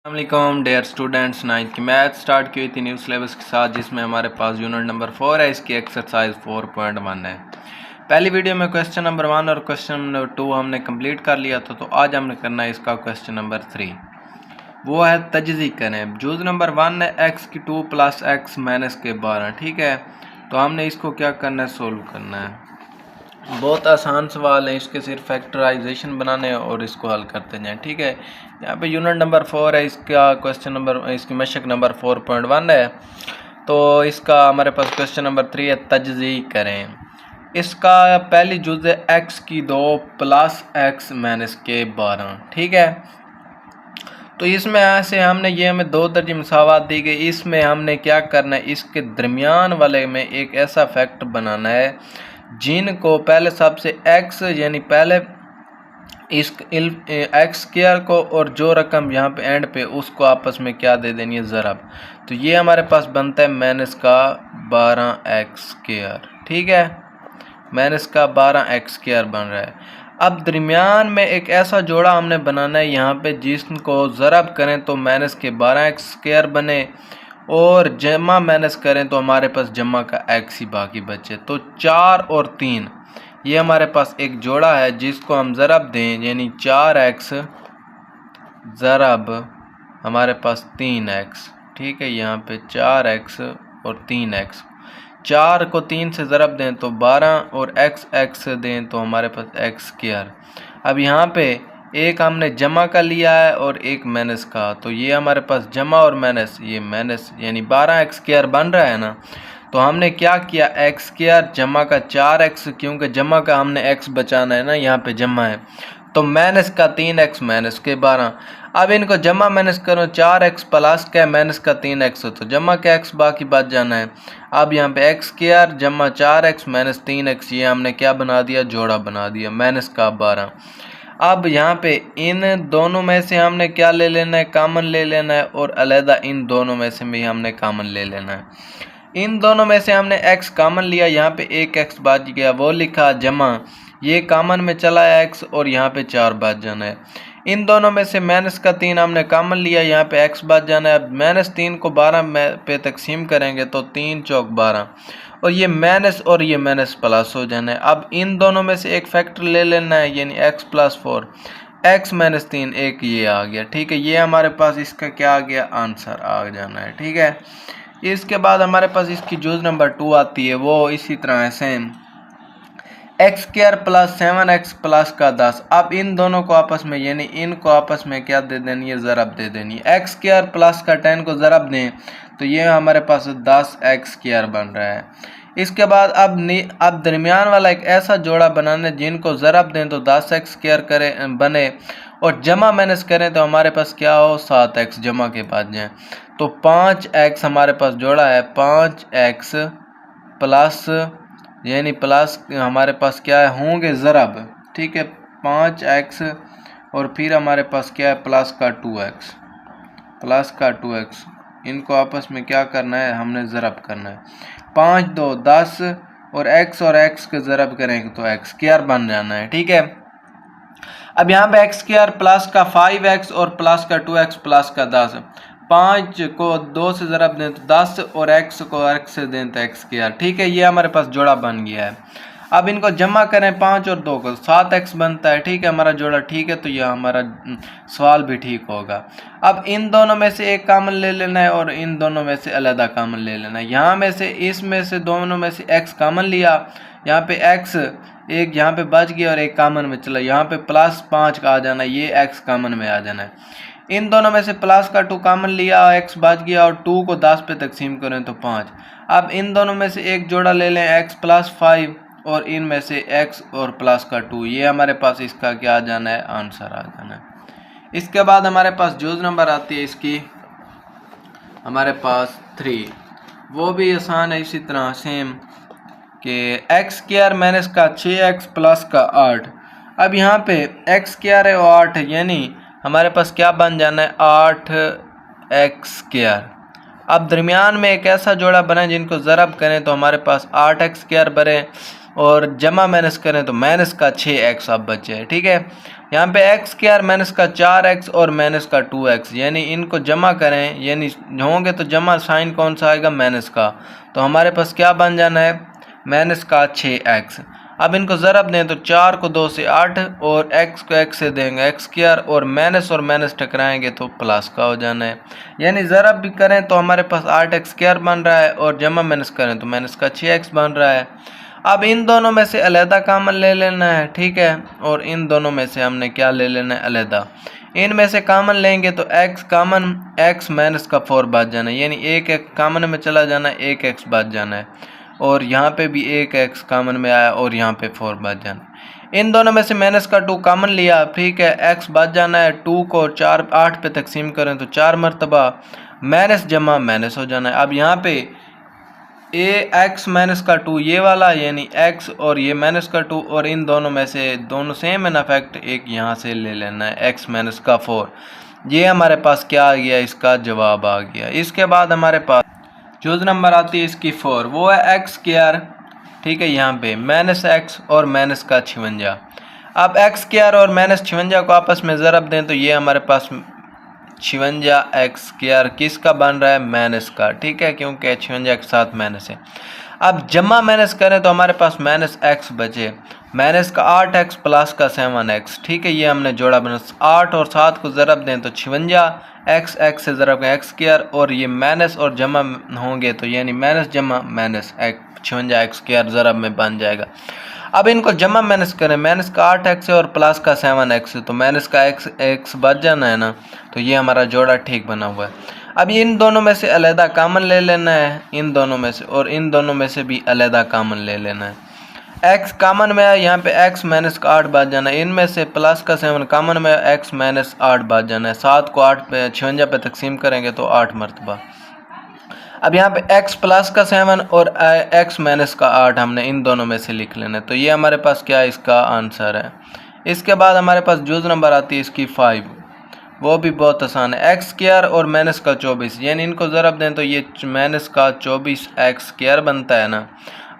अस्सलाम dear students, ninth की math start की हुई थी न्यू सिलेबस के साथ, जिसमें हमारे पास यूनिट नंबर 4 है। इसकी एक्सरसाइज 4.1 है। पहली वीडियो में क्वेश्चन नंबर 1 और क्वेश्चन नंबर 2 हमने कंप्लीट कर लिया था, तो आज हमने करना है इसका क्वेश्चन नंबर 3। वो है तजज़ी करें। जूज़ नंबर 1 है x की 2 प्लस x माइनस के 12। ठीक है, तो हमने इसको क्या करना है, सोल्व करना है। बहुत आसान सवाल है, इसके सिर्फ फैक्टराइजेशन बनाने हैं और इसको हल करते जाएं। ठीक है, यहाँ पे यूनिट नंबर 4 है, इसका क्वेश्चन नंबर, इसकी मशक नंबर 4.1 है। तो इसका हमारे पास क्वेश्चन नंबर 3 है, तजज़ी करें। इसका पहली जुज़ है x की 2 प्लस x माइनस के 12। ठीक है, तो इसमें ऐसे हमने ये हमें दो दर्जे मसावात दी गई। इसमें हमने क्या करना है, इसके दरमियान वाले में एक ऐसा फैक्टर बनाना है जिनको पहले सबसे x यानी पहले इस एक्स स्क्वायर को और जो रकम यहाँ पे एंड पे उसको आपस में क्या दे देनी है, ज़रब। तो ये हमारे पास बनता है माइनस का 12x स्क्वायर। ठीक है, माइनस का 12x स्क्वायर बन रहा है। अब दरमियान में एक ऐसा जोड़ा हमने बनाना है यहाँ पे जिसको ज़रब करें तो माइनस के 12x स्क्वायर बने, और जमा माइनस करें तो हमारे पास जमा का x ही बाकी बचे। तो 4 और 3 ये हमारे पास एक जोड़ा है जिसको हम ज़रब दें, यानी 4x ज़रब हमारे पास 3x। ठीक है, यहाँ पे 4x और 3x, 4 को 3 से ज़रब दें तो 12 और x दें तो हमारे पास x स्क्वायर। अब यहाँ पे एक हमने जमा का लिया है और एक माइनस का, तो ये हमारे पास जमा और माइनस, ये माइनस यानी 12x स्क्वायर बन रहा है ना। तो हमने क्या किया, x स्क्वायर जमा का 4x, क्योंकि जमा का हमने x बचाना है ना, यहाँ पे जमा है, तो माइनस का 3x माइनस के 12। अब इनको जमा माइनस करो, 4x प्लस का माइनस का 3x हो तो जमा का x बाकी बच जाना है। अब यहाँ पे x स्क्वायर जमा 4x माइनस 3x, ये हमने क्या बना दिया, जोड़ा बना दिया, माइनस का 12। अब यहाँ पे इन दोनों में से हमने क्या ले लेना है, कॉमन ले लेना है, और अलहदा इन दोनों में से भी हमने कॉमन ले लेना है। इन दोनों में से हमने x कॉमन लिया, यहाँ पे एक x बच गया, वो लिखा जमा, ये कॉमन में चला है x और यहाँ पे 4 बच जाना है। इन दोनों में से माइनस का 3 हमने कॉमन लिया, यहाँ पे x बच जाना है। अब माइनस 3 को 12 पे तकसीम करेंगे तो 3 चौक 12, और ये माइनस और ये माइनस प्लस हो जाना है। अब इन दोनों में से एक फैक्टर ले लेना है, यानी x प्लस 4, x माइनस 3, एक ये आ गया। ठीक है, ये हमारे पास इसका क्या आ गया, आंसर आ जाना है। ठीक है, इसके बाद हमारे पास इसकी जुज़ नंबर 2 आती है, वो इसी तरह है same, x square plus 7x plus का 10। अब इन दोनों को आपस में, यानी इनको आपस में क्या दे देनी है, ज़रब दे देनी है। एक्स स्क्वायर प्लस का 10 को ज़रब दें तो ये हमारे पास 10x स्क्वायर बन रहा है। इसके बाद अब दरमियान वाला एक ऐसा जोड़ा बनाना है जिनको ज़रब दें तो 10x स्क्वायर करे बने, और जमा माइनस करें तो हमारे पास क्या हो, 7x जमा के बाद जाए तो 5x हमारे पास जोड़ा है, 5x प्लस, यानी प्लस हमारे पास क्या है, होंगे ज़रब। ठीक है, 5x और फिर हमारे पास क्या है, प्लस का 2x, प्लस का 2x, इनको आपस में क्या करना है, हमने ज़रब करना है। 5 2 10 और x के ज़रब करेंगे तो x स्क्वायर बन जाना है। ठीक है, अब यहाँ पे x स्क्वायर प्लस का 5x और प्लस का 2x प्लस का 10, 5 को 2 से ज़रब दें तो 10 और x को x से दें तो x स्क्वायर। ठीक है, ये हमारे पास जोड़ा बन गया है। अब इनको जमा करें, 5 और 2 को 7x बनता है। ठीक है, हमारा जोड़ा ठीक है, तो यह हमारा सवाल भी ठीक होगा। अब इन दोनों में से एक कॉमन ले लेना है और इन दोनों में से अलग कॉमन ले लेना है। यहाँ में से, इसमें से दोनों में से x कॉमन लिया, यहाँ पे x एक यहाँ पे बच गया और एक कॉमन में चला, यहाँ पे प्लस 5 का आ जाना, ये x कॉमन में आ जाना है। इन दोनों में से प्लस का 2 कॉमन लिया, x बच गया, और 2 को 10 पे तकसीम करें तो 5। अब इन दोनों में से एक जोड़ा ले लें, x प्लस 5, और इनमें से x और प्लस का 2, ये हमारे पास इसका क्या आ जाना है, आंसर आ जाना है। इसके बाद हमारे पास जुज़ नंबर आती है इसकी हमारे पास 3, वो भी आसान है, इसी तरह सेम कि एक्स स्क्वायर माइनस का 6x प्लस का 8। अब यहाँ पे एक्स स्क्वायर है और 8 है, यानी हमारे पास क्या बन जाना है, 8x स्क्वायर। अब दरमियान में एक ऐसा जोड़ा बना जिनको ज़रब करें तो हमारे पास 8x स्क्वायर बने, और जमा माइनस करें तो माइनस का 6x अब बचे। ठीक है, यहाँ पे एक्स स्क्वायर माइनस का 4x और माइनस का 2x, यानी इनको जमा करें, यानी होंगे तो जमा साइन कौन सा आएगा, माइनस का। तो हमारे पास क्या बन जाना है, माइनस का 6x। अब इनको ज़रब दें तो 4 को 2 से 8 और x को x से देंगे एक्स स्क्वायर, और माइनस टकराएंगे तो प्लस का हो जाना है। यानी ज़रब भी करें तो हमारे पास 8x स्क्वायर बन रहा है, और जमा माइनस करें तो माइनस का 6x बन रहा है। अब इन दोनों में से अलहदा कामन ले लेना है, ठीक है, और इन दोनों में से हमने क्या ले लेना है, अलहदा। इनमें से कामन लेंगे तो x कामन, x माइनस का 4 बच जाना है, यानी एक x कामन में चला जाना है, एक x बच जाना है, और यहाँ पे भी एक x कामन में आया और यहाँ पे 4 बच जाना है। इन दोनों में से माइनस का 2 कामन लिया, ठीक है, x बच जाना है। 2 को 8 पे तकसीम करें तो 4 मरतबा, माइनस जमा माइनस हो जाना है। अब यहाँ पे x माइनस का 2 ये वाला, यानी x और ये माइनस का 2, और इन दोनों में से दोनों सेम है ना फैक्ट, एक यहाँ से ले लेना है x माइनस का 4। ये हमारे पास क्या आ गया, इसका जवाब आ गया। इसके बाद हमारे पास जो नंबर आती है इसकी 4, वो है एक्स स्क्वायर, ठीक है, यहाँ पे माइनस एक्स और माइनस का 56। अब एक्स स्क्वायर और माइनस 56 को आपस में ज़रब दें तो ये हमारे पास 56 एक्स स्क्वायर किसका बन रहा है, माइनस का, ठीक है, क्योंकि 56 के साथ माइनस है। अब जमा माइनस करें तो हमारे पास माइनस एक्स बचे, माइनस का 8x प्लस का 7x, ठीक है, ये हमने जोड़ा बना। 8 और 7 को ज़रब दें तो 56 x से ज़रब एक्स स्क्वायर, और ये माइनस और जमा होंगे तो यानी माइनस जमा माइनस 56 एक्स स्क्वायर ज़रब में बन जाएगा। अब इनको जमा माइनस करें, माइनस का 8x है और प्लस का 7x है, तो माइनस का x बच जाना है ना, तो ये हमारा जोड़ा ठीक बना हुआ है। अब इन दोनों में से अलहदा कामन ले लेना है, इन दोनों में से, और इन दोनों में से भी अलहदा कामन ले लेना है। x कामन में है, यहाँ पे x माइनस का 8 बच जाना है। इनमें से प्लस का 7 कामन में है, x माइनस 8 बच जाना है। 7 को 8 पे 56 पे तकसीम करेंगे तो 8 मरतबा। अब यहाँ पे x प्लस का 7 और x माइनस का 8 हमने इन दोनों में से लिख लेना है, तो ये हमारे पास क्या इसका आंसर है। इसके बाद हमारे पास जुज़ नंबर आती है इसकी 5, वो भी बहुत आसान है। एक्स स्क्वायर और माइनस का 24, यानी इनको ज़रब दें तो ये माइनस का 24 एक्स स्क्वायर बनता है ना।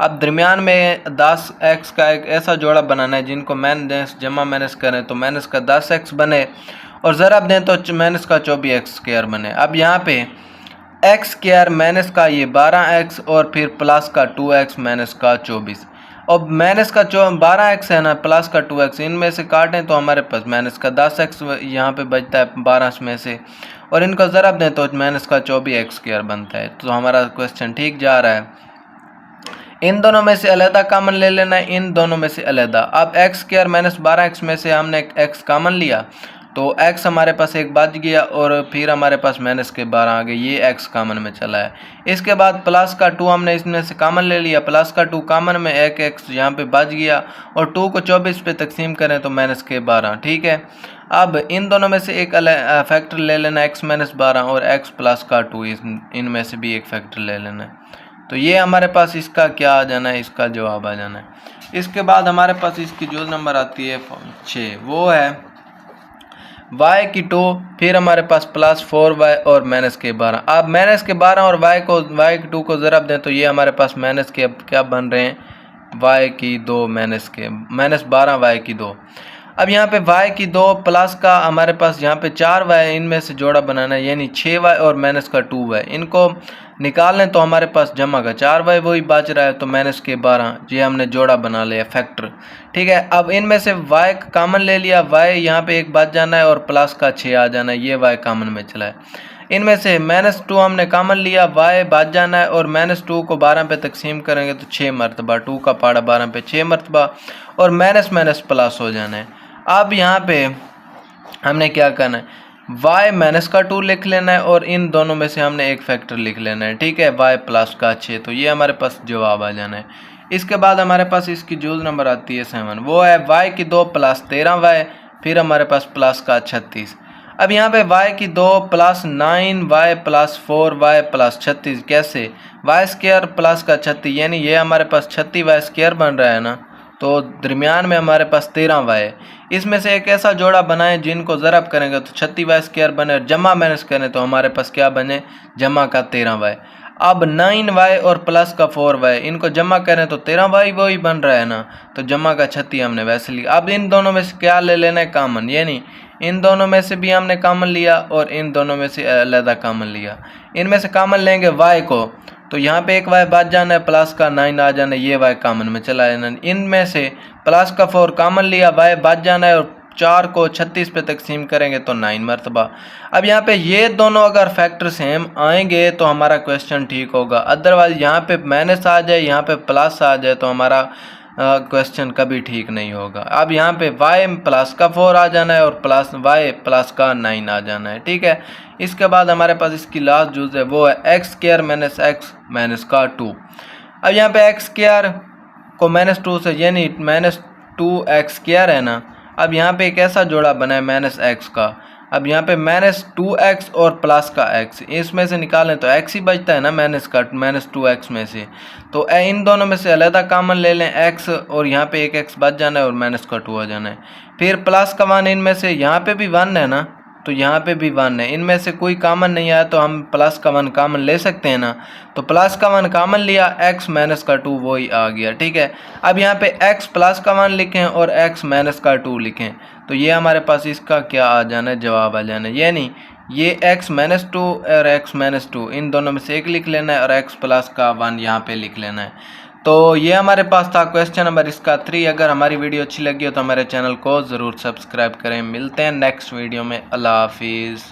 अब दरमियान में 10x का एक ऐसा जोड़ा बनाना है जिनको माइनस जमा माइनस करें तो माइनस का 10x बने, और ज़रब दें तो माइनस का 24x स्क्वायर बने। अब यहाँ पे एक्स स्क्वायर माइनस का ये 12x और फिर प्लस का 2x माइनस का 24, और माइनस का 12x है ना, प्लस का 2x, इनमें से काटें तो हमारे पास माइनस का 10x यहाँ पे बचता है 12 में से, और इनको ज़रब दें तो माइनस का 24x स्क्वायर बनता है। तो हमारा क्वेश्चन ठीक जा रहा है। इन दोनों में से अलहदा कामन ले लेना है, इन दोनों में से अलहदा। अब एक्स स्क्वायर माइनस 12x में से हमने x कामन लिया तो x हमारे पास एक बच गया, और फिर हमारे पास माइनस के 12 आ गए, ये x कामन में चला है। इसके बाद प्लस का 2 हमने इसमें से कामन ले लिया, प्लस का 2 कामन में एक x यहाँ पे बच गया, और 2 को 24 पे तकसीम करें तो माइनस के 12, ठीक है। अब इन दोनों में से एक फैक्टर ले लेना x माइनस 12 और x प्लस का 2, इनमें से भी एक फैक्टर ले लेना है, तो ये हमारे पास इसका क्या आ जाना है, इसका जवाब आ जाना है। इसके बाद हमारे पास इसकी जो नंबर आती है 6, वो है y की 2, फिर हमारे पास प्लस 4y और माइनस के 12। अब माइनस के 12 और y की 2 को ज़रब दें तो ये हमारे पास माइनस के क्या बन रहे हैं, y की 2 माइनस 12 y की 2। अब यहाँ पे y की 2 प्लस का हमारे पास यहाँ पे 4y, इनमें से जोड़ा बनाना है, यानी 6y और माइनस का 2y, इनको निकाल लें तो हमारे पास जमा का 4y वही बच रहा है, तो माइनस के 12 ये हमने जोड़ा बना लिया फैक्टर, ठीक है। अब इनमें से y कामन ले लिया, y यहाँ पे एक बच जाना है और प्लस का 6 आ जाना है, ये y कामन में चला है। इनमें से माइनस 2 हमने कामन लिया, y बच जाना है, और माइनस 2 को 12 पे तकसीम करेंगे तो 6 मरतबा, 2 का पाड़ा 12 पे 6 मरतबा, और माइनस माइनस प्लस हो जाना है। अब यहाँ पे हमने क्या करना है, y माइनस का 2 लिख लेना है, और इन दोनों में से हमने एक फैक्टर लिख लेना है, ठीक है, y प्लस का 6, तो ये हमारे पास जवाब आ जाना है। इसके बाद हमारे पास इसकी जुज़ नंबर आती है 7, वो है y की 2 प्लस 13y, फिर हमारे पास प्लस का 36। अब यहाँ पे y की 2 plus 9y plus 4y plus 36, कैसे, y स्क्वायर प्लस का 36, यानी ये हमारे पास 36y स्क्वायर बन रहा है ना, तो दरमियान में हमारे पास 13y है। इसमें से एक ऐसा जोड़ा बनाएं जिनको ज़रब करेंगे तो 36y स्क्वायर बने, और जमा माइनस करें तो हमारे पास क्या बने, जमा का 13y। अब 9y और प्लस का 4y इनको जमा करें तो 13y वही बन रहा है ना, तो जमा का 36 हमने वैसे लिया। अब इन दोनों में से क्या ले लेना है कॉमन, यानी इन दोनों में से भी हमने कॉमन लिया और इन दोनों में से अलग कॉमन लिया। इनमें से कॉमन लेंगे y को, तो यहाँ पे एक y बच जाना है, प्लस का 9 आ जाना है, ये y कॉमन में चला जाना। इनमें से प्लस का 4 कॉमन लिया, y बच जाना है और 4 को 36 पे तकसीम करेंगे तो 9 मरतबा। अब यहाँ पे ये दोनों अगर फैक्टर सेम आएंगे तो हमारा क्वेश्चन ठीक होगा, अदरवाइज यहाँ पे माइनस आ जाए यहाँ पे प्लस आ जाए तो हमारा क्वेश्चन कभी ठीक नहीं होगा। अब यहाँ पे y प्लस का 4 आ जाना है और प्लस y प्लस का 9 आ जाना है, ठीक है। इसके बाद हमारे पास इसकी लास्ट जुज़ है वो है x square minus x minus का 2। अब यहाँ पे एक्स स्क्वायर को -2 से यानी -2x स्क्वायर है ना, अब यहाँ पे एक ऐसा जोड़ा बना है -x का। अब यहाँ पे -2x और प्लस का x, इसमें से निकालें तो x ही बचता है ना -2x में से, तो इन दोनों में से अलग कॉमन ले लें x और यहाँ पे एक x बच जाना है और -2 आ जाना है। फिर प्लस का 1 इनमें से यहाँ पे भी 1 है ना, तो यहाँ पे भी 1 है, इनमें से कोई कॉमन नहीं आया तो हम प्लस का 1 कॉमन ले सकते हैं ना, तो प्लस का 1 कॉमन लिया, x माइनस का 2 वही आ गया, ठीक है। अब यहाँ पे x प्लस का 1 लिखें और x माइनस का 2 लिखें तो ये हमारे पास इसका क्या आ जाना है, जवाब आ जाना है। यानी ये x माइनस 2 और x माइनस 2 इन दोनों में से एक लिख लेना है और x प्लस का 1 यहाँ पे लिख लेना है। तो ये हमारे पास था क्वेश्चन नंबर इसका 3। अगर हमारी वीडियो अच्छी लगी हो तो हमारे चैनल को ज़रूर सब्सक्राइब करें। मिलते हैं नेक्स्ट वीडियो में। अल्लाह हाफिज़।